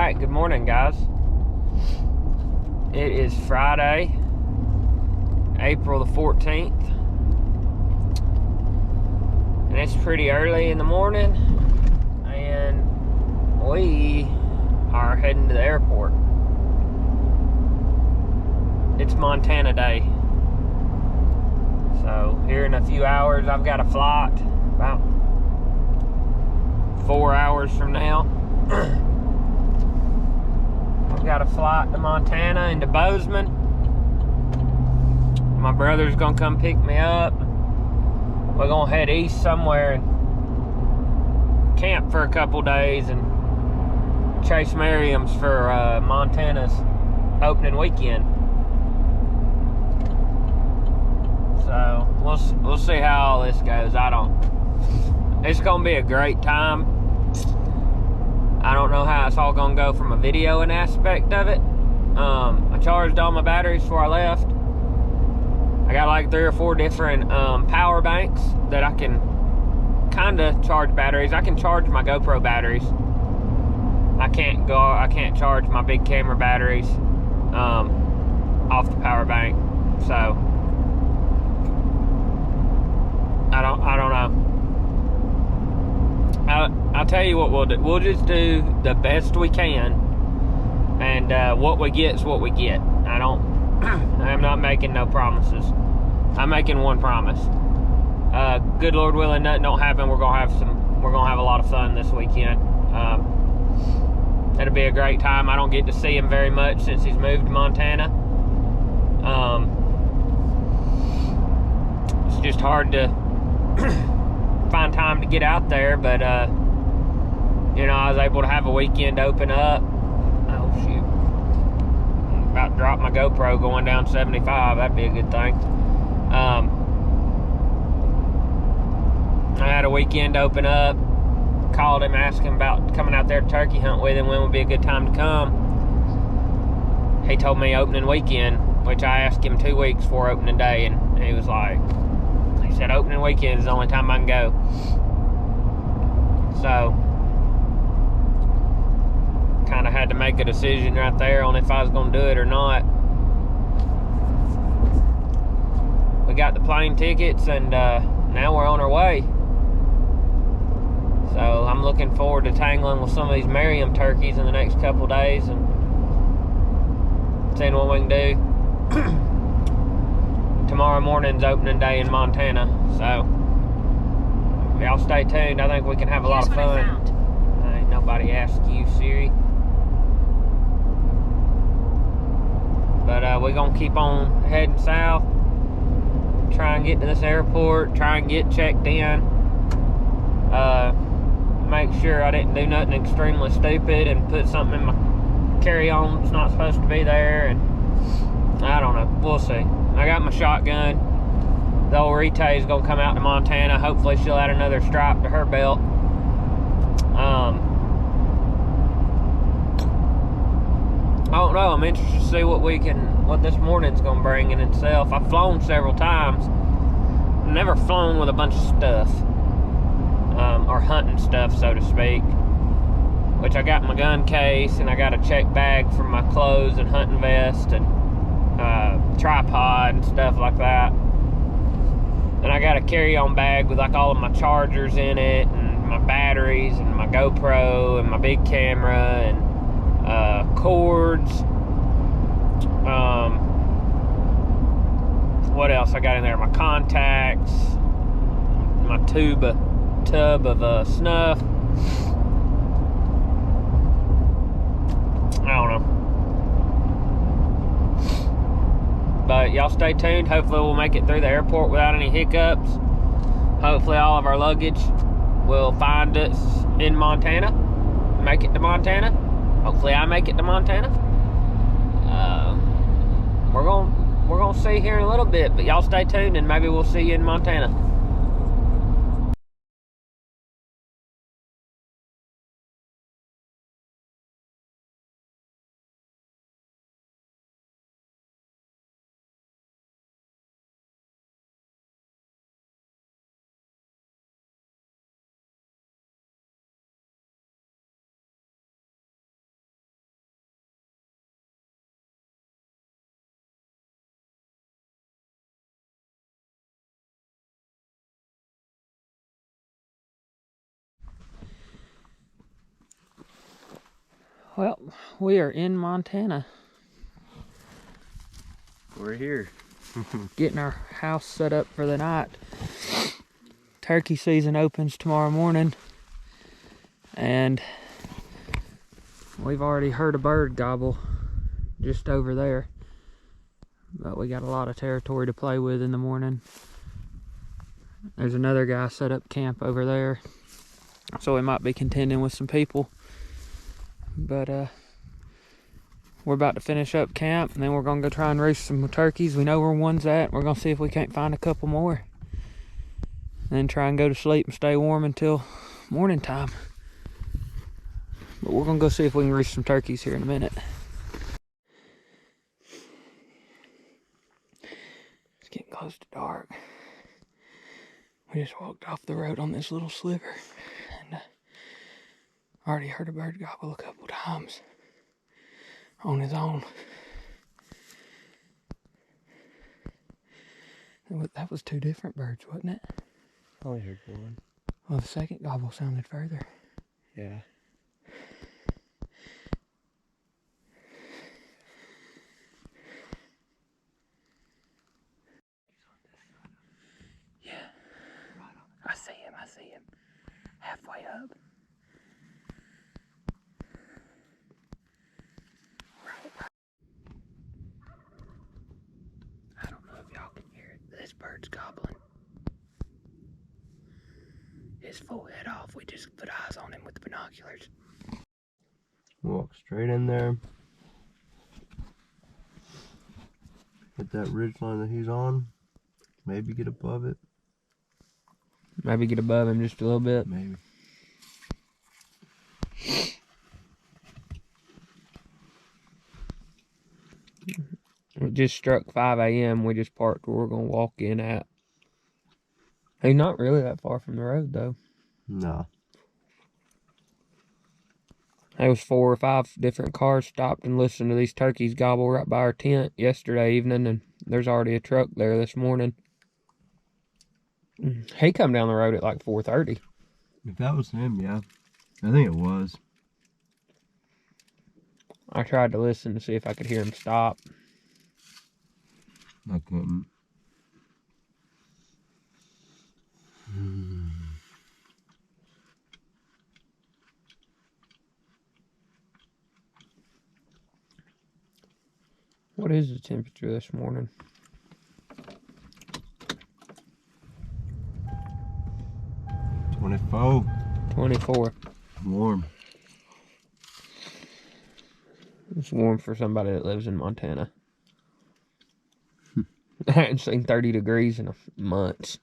Alright, good morning, guys. It is Friday, April the 14th, and it's pretty early in the morning, and we are heading to the airport. It's Montana Day, so here in a few hours I've got a flight, about 4 hours from now. I've got a flight to Montana into Bozeman. My brother's gonna come pick me up. We're gonna head east somewhere and camp for a couple days and chase merriams for Montana's opening weekend. So we'll see how all this goes. It's gonna be a great time. I don't know how it's all gonna go from a videoing aspect of it. I charged all my batteries before I left. I got like 3 or 4 different power banks that I can kind of charge batteries. I can charge my GoPro batteries. I can't charge my big camera batteries off the power bank. So I don't know. I'll tell you what we'll do. We'll just do the best we can, and what we get is what we get. I'm not making no promises. I'm making one promise. Good Lord willing, nothing don't happen. We're gonna have a lot of fun this weekend. It'll be a great time. I don't get to see him very much since he's moved to Montana. It's just hard to find time to get out there, but I was able to have a weekend open up. Oh shoot, I'm about to drop my GoPro going down 75. That'd be a good thing. I had a weekend open up, called him, asked him about coming out there to turkey hunt with him, when would be a good time to come. He told me opening weekend, which I asked him 2 weeks before opening day, and he was like, he said opening weekend is the only time I can go. So kind of had to make a decision right there on if I was going to do it or not. We got the plane tickets, and now we're on our way. So I'm looking forward to tangling with some of these merriam turkeys in the next couple days and seeing what we can do. Tomorrow morning's opening day in Montana, so y'all stay tuned. I think we can have a lot of fun. Ain't nobody asked you, Siri. But we're gonna keep on heading south, try and get to this airport, try and get checked in, make sure I didn't do nothing extremely stupid and put something in my carry-on that's not supposed to be there, and I don't know, we'll see. I got my shotgun. The old Retay's gonna come out to Montana. Hopefully she'll add another stripe to her belt. I don't know. I'm interested to see what this morning's gonna bring in itself. I've flown several times. I've never flown with a bunch of stuff, or hunting stuff, so to speak. Which I got my gun case, and I got a check bag for my clothes and hunting vest and tripod and stuff like that. And I got a carry-on bag with like all of my chargers in it, and my batteries, and my GoPro, and my big camera, and cords. What else I got in there? My contacts, my tub of snuff. I don't know. But y'all stay tuned. Hopefully we'll make it through the airport without any hiccups. Hopefully all of our luggage will find us in Montana. Make it to Montana. Hopefully I make it to Montana. We're gonna see here in a little bit, but y'all stay tuned and maybe we'll see you in Montana. Well, we are in Montana. We're here. Getting our house set up for the night. Turkey season opens tomorrow morning. And we've already heard a bird gobble just over there. But we got a lot of territory to play with in the morning. There's another guy set up camp over there. So we might be contending with some people. But we're about to finish up camp, and then we're gonna go try and roost some turkeys. We know where one's at. We're gonna see if we can't find a couple more. Then try and go to sleep and stay warm until morning time. But we're gonna go see if we can roost some turkeys here in a minute. It's getting close to dark. We just walked off the road on this little sliver, and already heard a bird gobble a couple times on his own. That was two different birds, wasn't it? I only heard one. Well, the second gobble sounded further. Yeah. Yeah. I see him. Halfway up. I don't know if y'all can hear it. This bird's gobbling. His full head off. We just put eyes on him with the binoculars. Walk straight in there. Hit that ridge line that he's on. Maybe get above it. Maybe get above him just a little bit. Maybe. It just struck 5 a.m. We just parked where we're going to walk in at. He's not really that far from the road, though. No. There was 4 or 5 different cars stopped and listened to these turkeys gobble right by our tent yesterday evening, and there's already a truck there this morning. He come down the road at like 4:30. If that was him, yeah. I think it was. I tried to listen to see if I could hear him stop. I couldn't. What is the temperature this morning? 24. 24. Warm. It's warm for somebody that lives in Montana. I hadn't seen 30 degrees in months.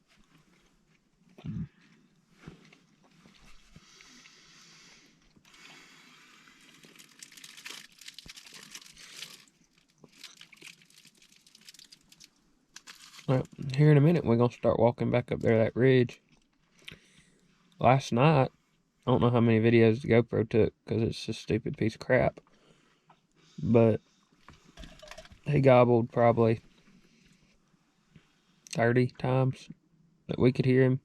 Well, here in a minute, we're going to start walking back up there that ridge. Last night, I don't know how many videos the GoPro took because it's a stupid piece of crap. But he gobbled probably 30 times that we could hear him.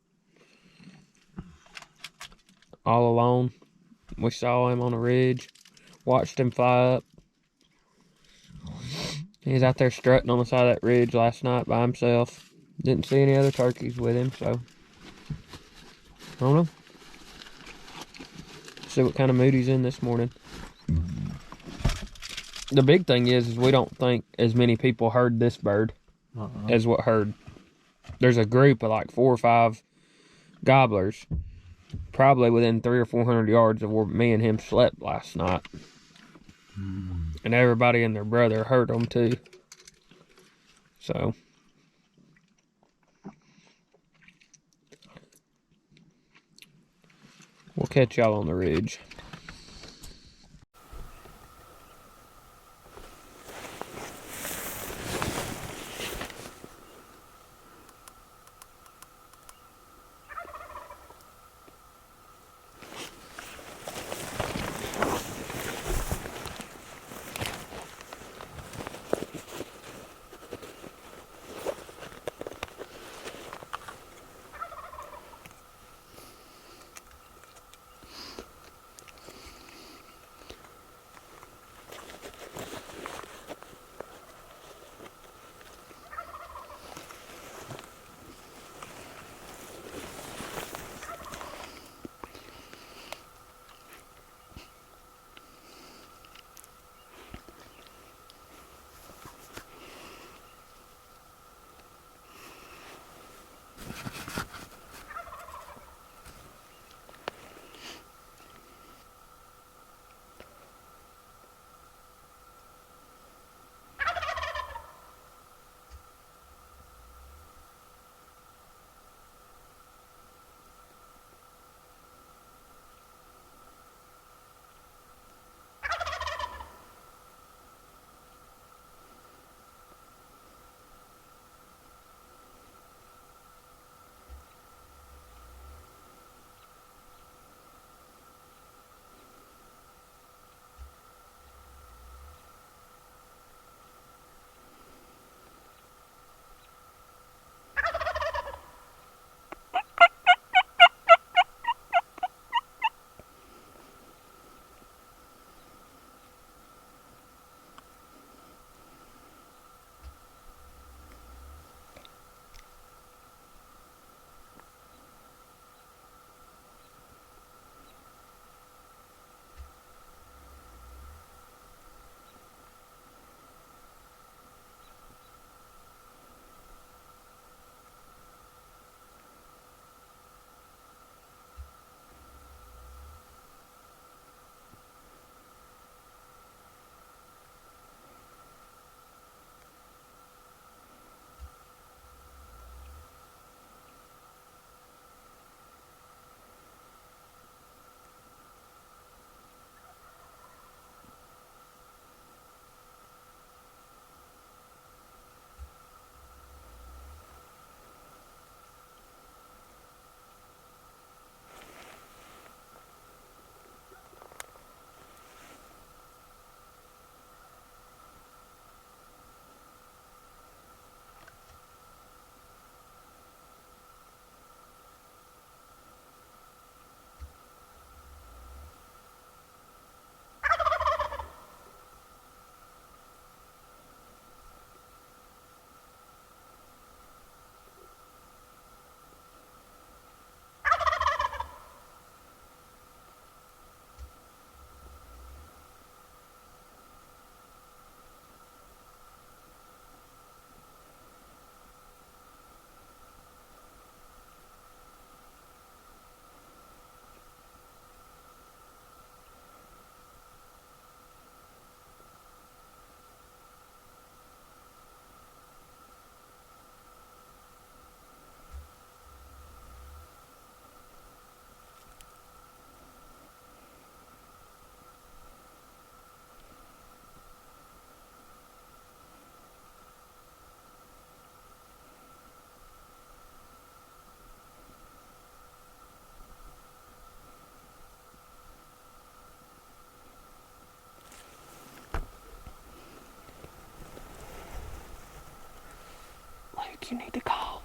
All alone. We saw him on a ridge. Watched him fly up. He was out there strutting on the side of that ridge last night by himself. Didn't see any other turkeys with him, so I don't know. See what kind of mood he's in this morning. The big thing is we don't think as many people heard this bird as what heard. There's a group of like 4 or 5 gobblers, probably within 300 or 400 yards of where me and him slept last night. And everybody and their brother heard them too. So we'll catch y'all on the ridge. like you need to call.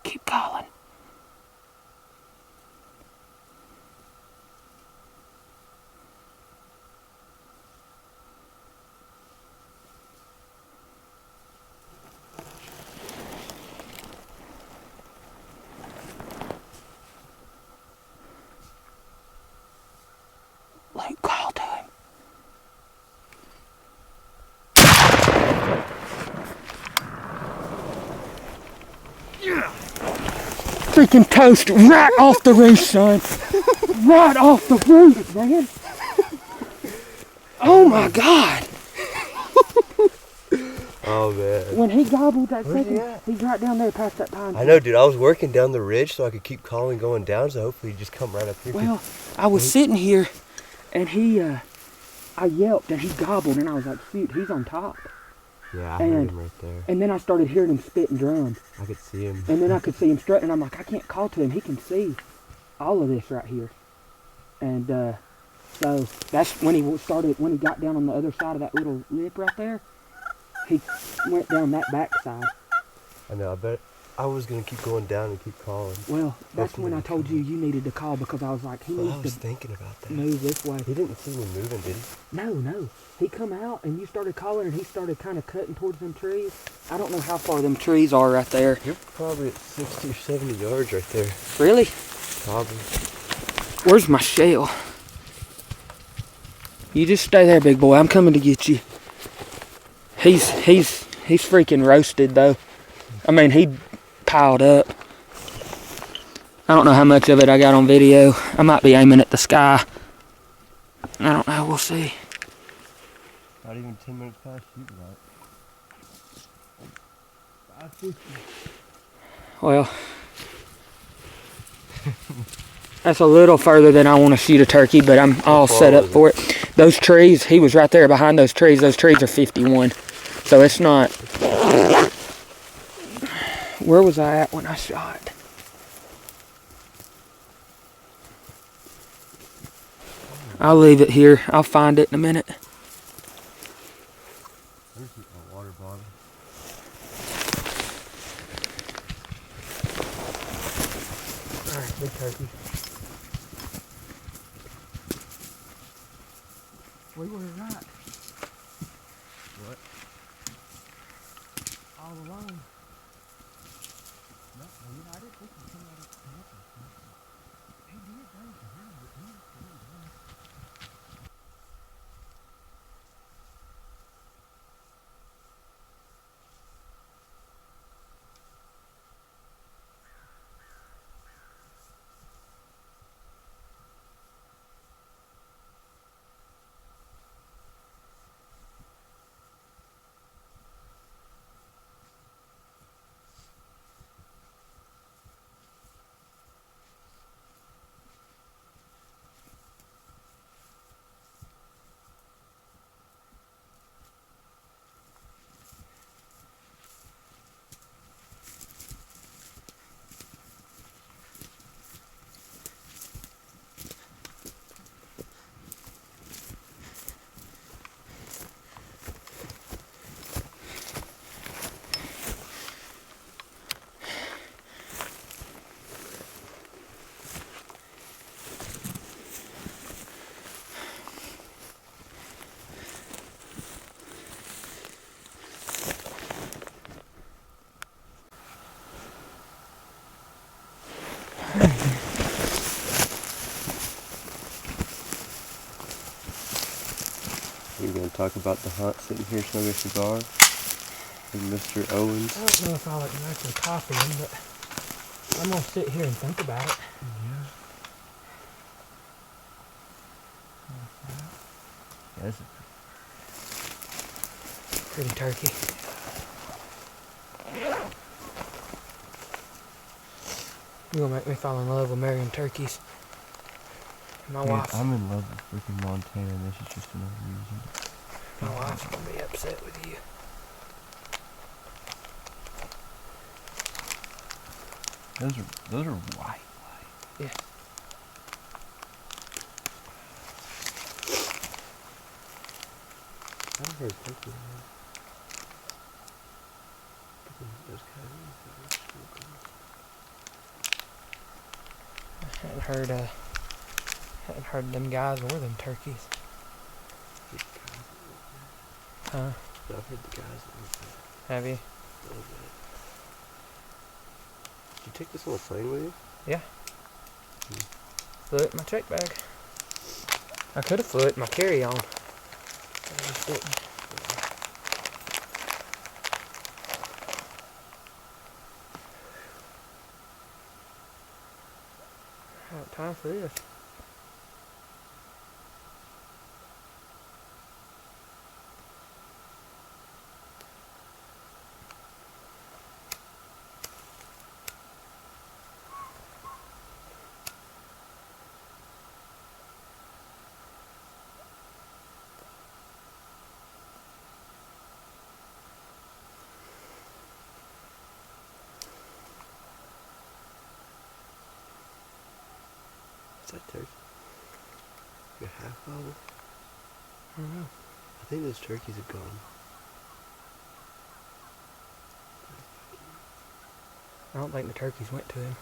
Keep calling. Luke, call to him. Freaking toast right off the roof, son. Right off the roof, man. Oh my God. Oh man. When he gobbled that Where's second, he at? he's right down there past that pine tree. I know, dude. I was working down the ridge so I could keep calling going down, so hopefully he'd just come right up here. Well, I was sitting here and I yelped and he gobbled and I was like, shoot, he's on top. Yeah, I heard him right there. And then I started hearing him spit and drum. I could see him. And then I could see him strutting and I'm like, I can't call to him. He can see all of this right here. And so that's when he got down on the other side of that little lip right there. He went down that backside. I know, I bet I was going to keep going down and keep calling. Well, that's when I told you needed to call because I was like, he needs I was to thinking about that. move this way. He didn't see me moving, did he? No. He come out and you started calling and he started kind of cutting towards them trees. I don't know how far them trees are right there. You're probably at 60 or 70 yards right there. Really? Probably. Where's my shell? You just stay there, big boy. I'm coming to get you. He's freaking roasted though. I mean, he piled up. I don't know how much of it I got on video. I might be aiming at the sky. I don't know. We'll see. Not even 10 minutes past shooting light. Well, that's a little further than I want to shoot a turkey, but I'm all set up for it. Those trees, he was right there behind those trees. Those trees are 51. So it's not... Where was I at when I shot? I'll leave it here. I'll find it in a minute. Let me keep my water bottle. Alright, big turkey. We were right. What? All alone. No, I didn't think he'd come out of the camper. He did bring it to him, but he was done. You're going to talk about the hunt sitting here smoking a cigar with Mr. Owens. I don't know if I'll actually copy him, but I'm going to sit here and think about it. Yeah, this is pretty turkey. You're gonna make me fall in love with Merriam turkeys. My Dude, wife. I'm in love with freaking Montana, and this is just another reason. My wife's gonna be upset with you. Those are white. Yeah. I haven't heard turkey. Hadn't heard them guys or them turkeys. Huh? I've heard the guys a little bit. Have you? A little bit. Did you take this on a plane with you? Yeah. Flew it in my check bag. I could have flew it in my carry-on. I just didn't. Time for this. Is that turkey? Like a half bottle? I don't know. I think those turkeys are gone. I don't think the turkeys went to him.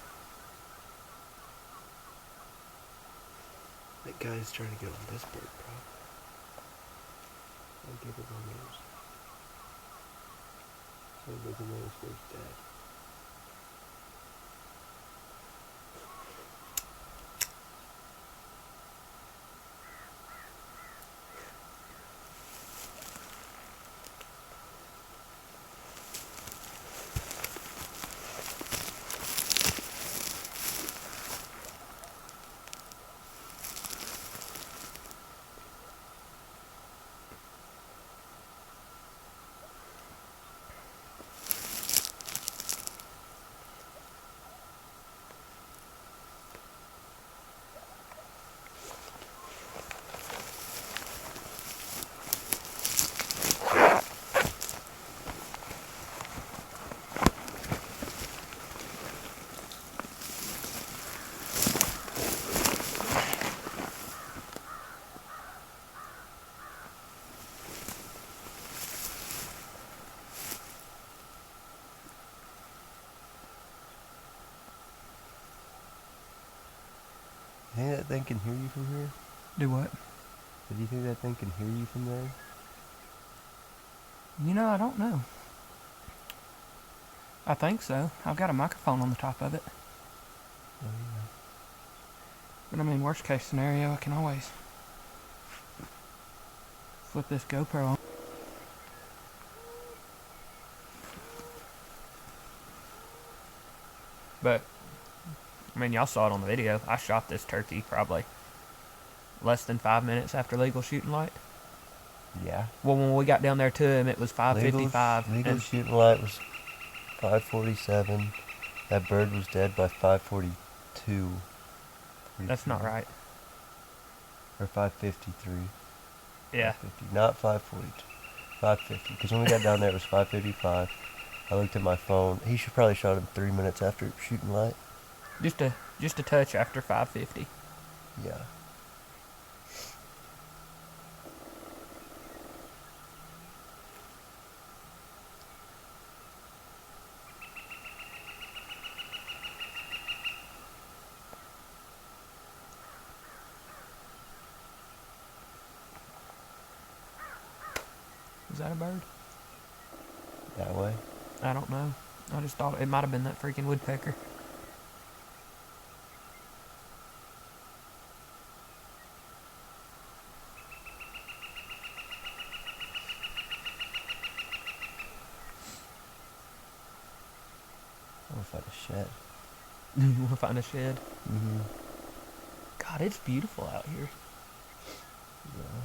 That guy's trying to get on this bird, bro. I'll give it on yours. So doesn't know this bird's dead. You think that thing can hear you from here? Do what? Do you think that thing can hear you from there? You know, I don't know. I think so. I've got a microphone on the top of it. Oh, yeah. But I mean, worst case scenario, I can always flip this GoPro on. But, I mean, y'all saw it on the video. I shot this turkey probably less than 5 minutes after legal shooting light. Yeah. Well, when we got down there to him, it was 5:55. Legal shooting light was 5:47. That bird was dead by 5:42. That's not right. Or 5:53. Yeah. 5:50. Not 5:42. 5:50. Because when we got down there, it was 5:55. I looked at my phone. He should probably shot him 3 minutes after shooting light. Just a touch after 5:50. Yeah. Is that a bird? That way. I don't know. I just thought it might have been that freaking woodpecker. I'm gonna find a shed. You want to find a shed? Mm-hmm. God, it's beautiful out here. Yeah.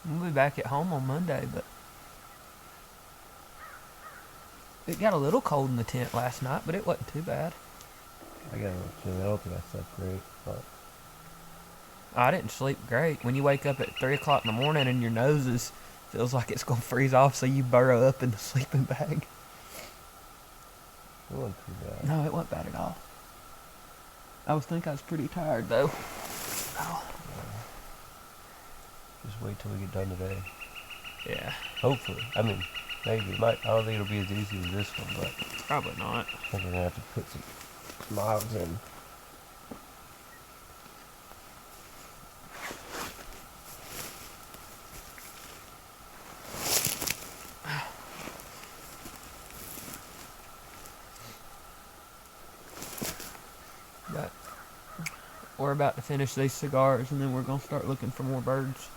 We'll be back at home on Monday, but it got a little cold in the tent last night, but it wasn't too bad. I got a little chilly. I don't think I slept great, but I didn't sleep great. When you wake up at 3 o'clock in the morning and your nose feels like it's going to freeze off, so you burrow up in the sleeping bag. it wasn't too bad. No, it wasn't bad at all. I was pretty tired, though. Oh. Just wait till we get done today. Yeah. Hopefully. I mean, maybe. I don't think it'll be as easy as this one, but Probably not. I think we're going to have to put some miles in. But we're about to finish these cigars, and then we're going to start looking for more birds.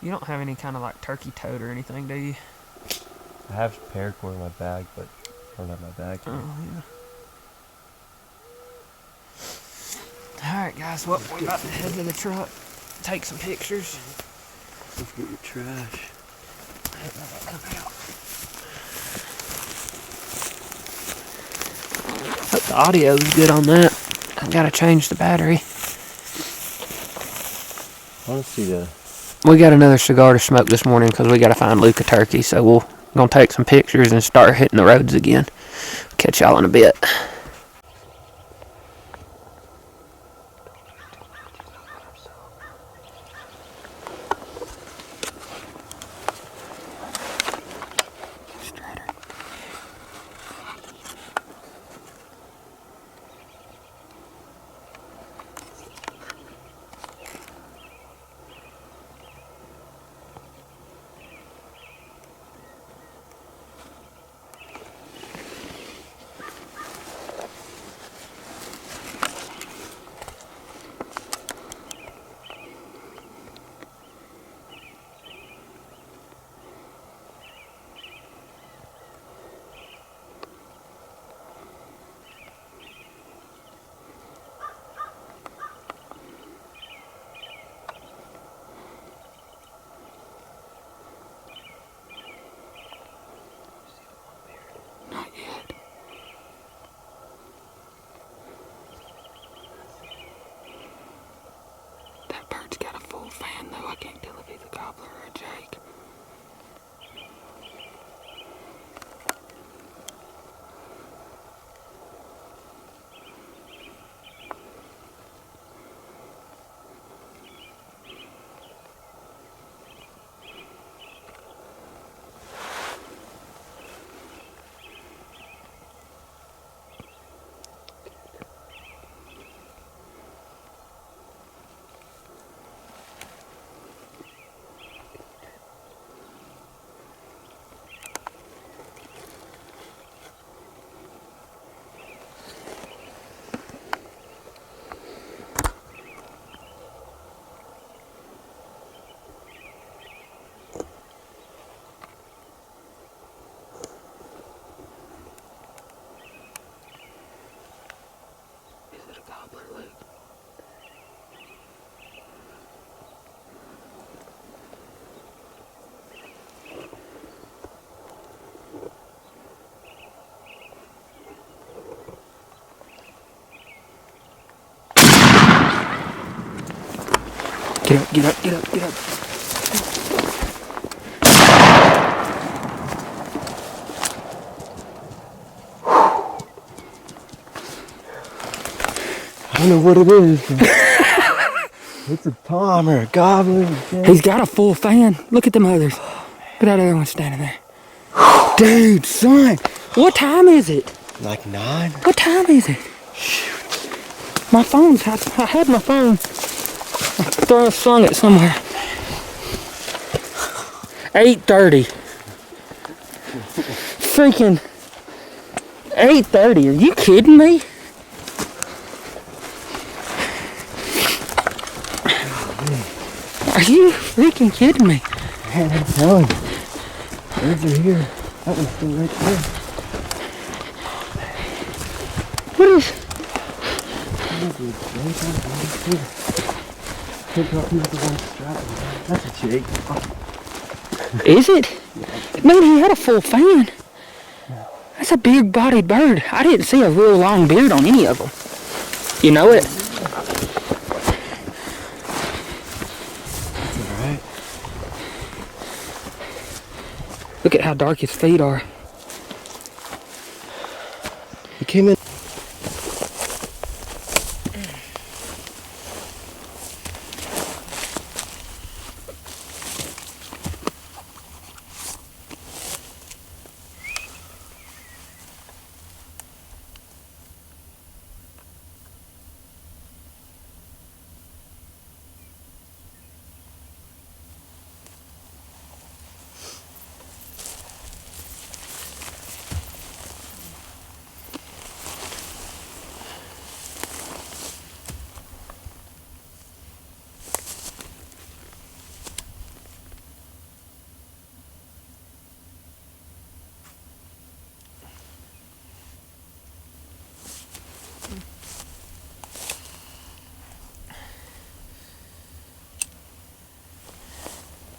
You don't have any kind of like turkey toad or anything, do you? I have paracord in my bag, but I don't have my bag here. Oh, yeah. Alright, guys, well, we're about to head to the truck, take some pictures. Let's get your trash. Hope the audio is good on that. I gotta change the battery. I want to see the... We got another cigar to smoke this morning because we gotta find Luke a turkey, so we're gonna take some pictures and start hitting the roads again. Catch y'all in a bit. Get up, get up, get up, get up. I don't know what it is. It's a tom or a gobbler. He's got a full fan. Look at them others. Look at that other one standing there. Dude, son, what time is it? Like 9? What time is it? Shoot. My phone's, I had my phone. I slung it somewhere. 8:30. Freaking 8:30. Are you kidding me? Are you freaking kidding me? Man, I'm telling you. Birds are here. That one's still right there. What is? That's a chick. Is it? Man, he had a full fan. That's a big-bodied bird. I didn't see a real long beard on any of them. You know it? That's alright. Look at how dark his feet are. He came in.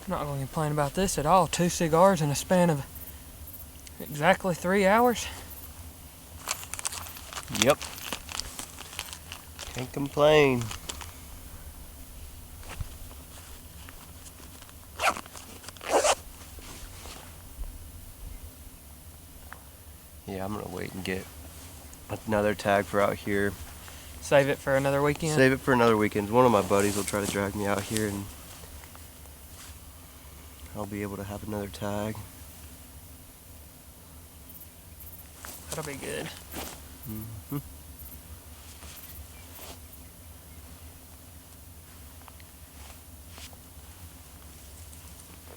I'm not going to complain about this at all. 2 cigars in a span of exactly 3 hours. Yep. Can't complain. Yeah, I'm gonna wait and get another tag for out here. Save it for another weekend. Save it for another weekend. One of my buddies will try to drag me out here and I'll be able to have another tag. That'll be good. Mm-hmm.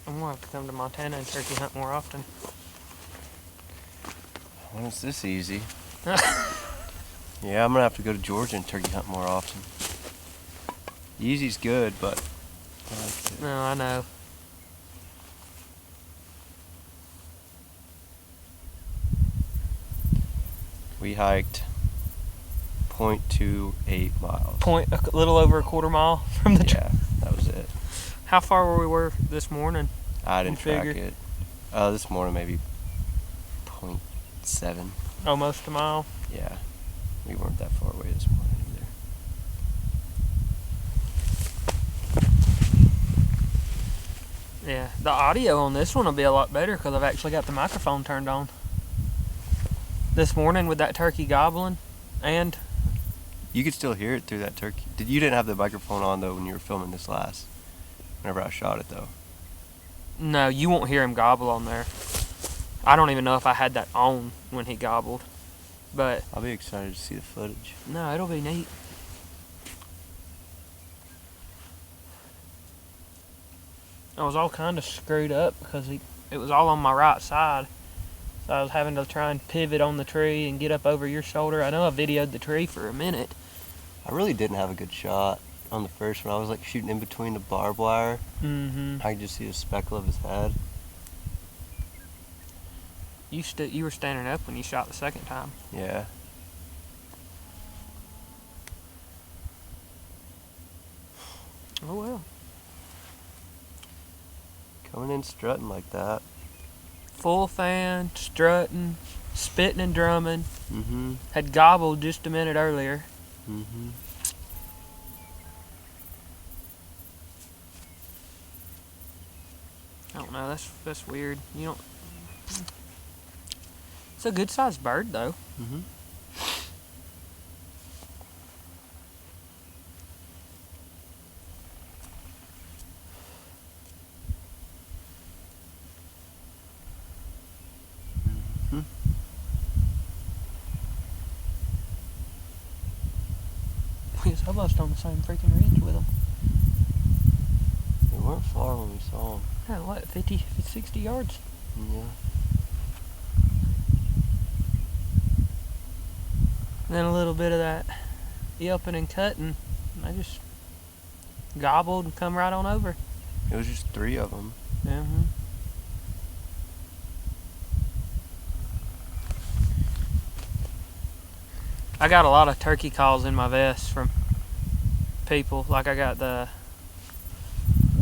I'm going to have to come to Montana and turkey hunt more often. When is this easy? Yeah, I'm gonna have to go to Georgia and turkey hunt more often. Easy's good, but I like it. No, I know. We hiked 0.28 miles. A little over a quarter mile from the Yeah, that was it. How far were we this morning? I didn't track figure? it. This morning maybe 0.7. Almost a mile. Yeah, we weren't that far away this morning either. Yeah, the audio on this one will be a lot better because I've actually got the microphone turned on. This morning with that turkey gobbling, and You could still hear it through that turkey. You didn't have the microphone on though when you were filming this last. Whenever I shot it though. no, you won't hear him gobble on there. I don't even know if I had that on when he gobbled, but I'll be excited to see the footage. no, it'll be neat. I was all kind of screwed up because it was all on my right side. So I was having to try and pivot on the tree and get up over your shoulder. I know I videoed the tree for a minute. I really didn't have a good shot on the first one. I was like shooting in between the barbed wire. Mm-hmm. I could just see a speckle of his head. You were standing up when you shot the second time. Yeah. Oh well. Coming in strutting like that. Full fan, strutting, spitting and drumming. Mm-hmm. Had gobbled just a minute earlier. Mm-hmm. I don't know. That's weird. You don't. It's a good sized bird though. Mm-hmm. We was almost on the same freaking ridge with them. They weren't far when we saw them. Yeah, what, 50, 60 yards? Yeah. And then a little bit of that yelping and cutting. And I just gobbled and come right on over. It was just 3 of them. Mm-hmm. I got a lot of turkey calls in my vest from people. Like I got the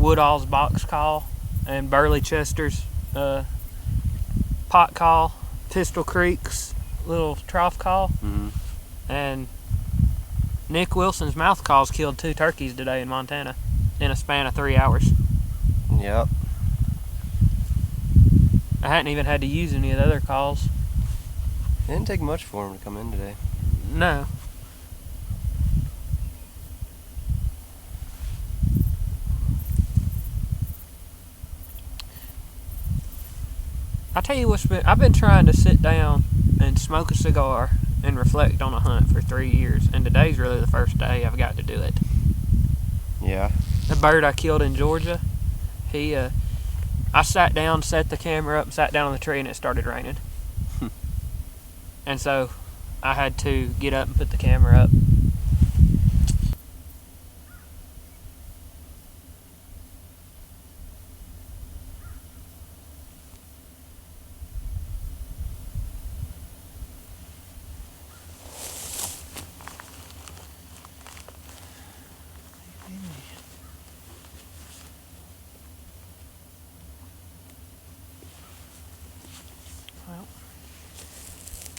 Woodall's box call and Burley Chester's pot call, Pistol Creek's little trough call, and Nick Wilson's mouth calls killed 2 turkeys today in Montana in a span of 3 hours. Yep. I hadn't even had to use any of the other calls. It didn't take much for him to come in today. No. I tell you what's been, I've been trying to sit down and smoke a cigar and reflect on a hunt for 3 years, and today's really the first day I've got to do it. Yeah. The bird I killed in Georgia, I sat down, set the camera up, sat down on the tree, and it started raining. And so I had to get up and put the camera up.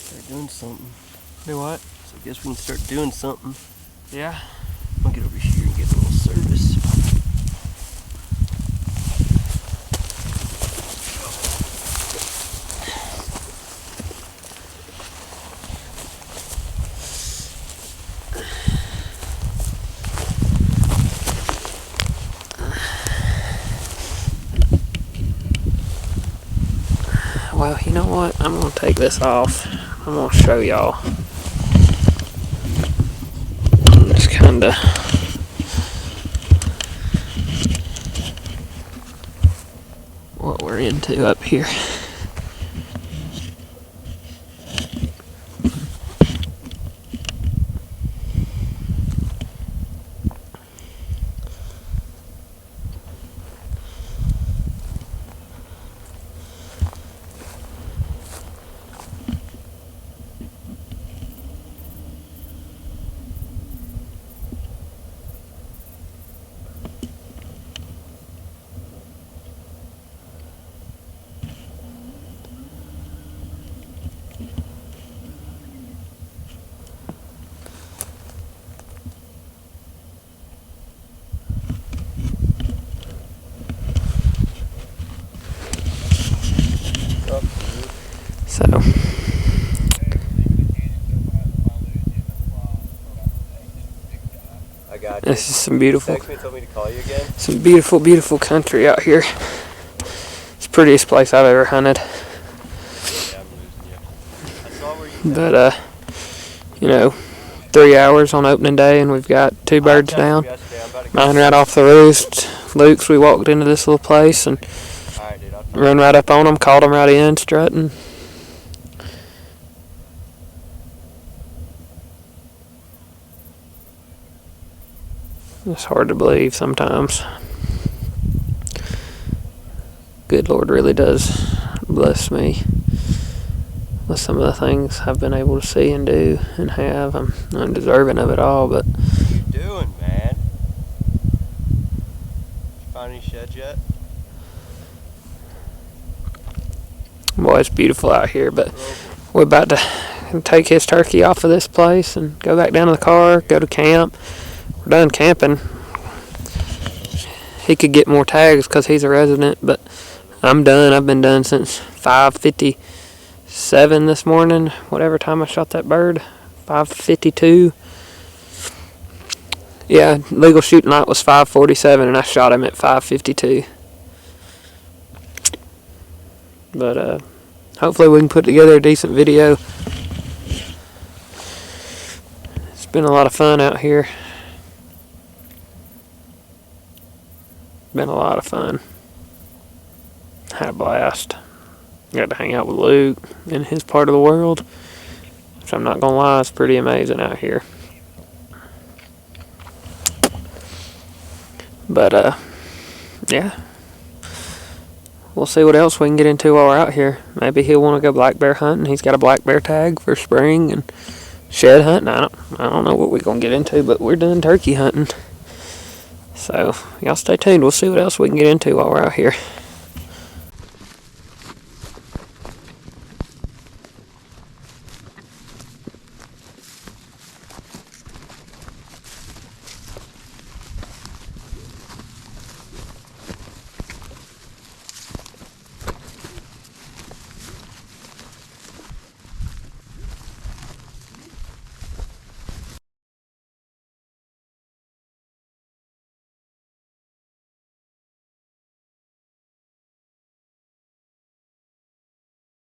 Start doing something. Do what? So I guess we can start doing something. Yeah. I'll get over here and get a little service. Well, you know what? I'm going to take this off. I'm going to show y'all. Just kind of what we're into up here. So I got you. this is some beautiful, Text me, told me to call you again. some beautiful, beautiful country out here. It's the prettiest place I've ever hunted. Yeah, I'm losing you. I saw where you But you know, 3 hours on opening day, and we've got 2 birds down. Mine right off the roost. Luke's, we walked into this little place and Alright, dude. run right up on them, called them right in, strutting. It's hard to believe sometimes. Good Lord really does bless me with some of the things I've been able to see and do and have. I'm undeserving of it all, but What are you doing, man? Did you find any sheds yet? boy, it's beautiful out here. But we're about to take his turkey off of this place and go back down to the car, go to camp. We're done camping. He could get more tags because he's a resident, but I'm done. I've been done since 5:57 this morning, whatever time I shot that bird. 5:52. Yeah, legal shooting light was 5:47, and I shot him at 5:52. But hopefully we can put together a decent video. It's been a lot of fun out here. Been a lot of fun. Had a blast. Got to hang out with Luke in his part of the world, which I'm not gonna lie, it's pretty amazing out here. But yeah, we'll see what else we can get into while we're out here. Maybe he'll want to go black bear hunting. He's got a black bear tag for spring, and shed hunting. I don't know what we're gonna get into, but we're done turkey hunting. So, y'all stay tuned. We'll see what else we can get into while we're out here.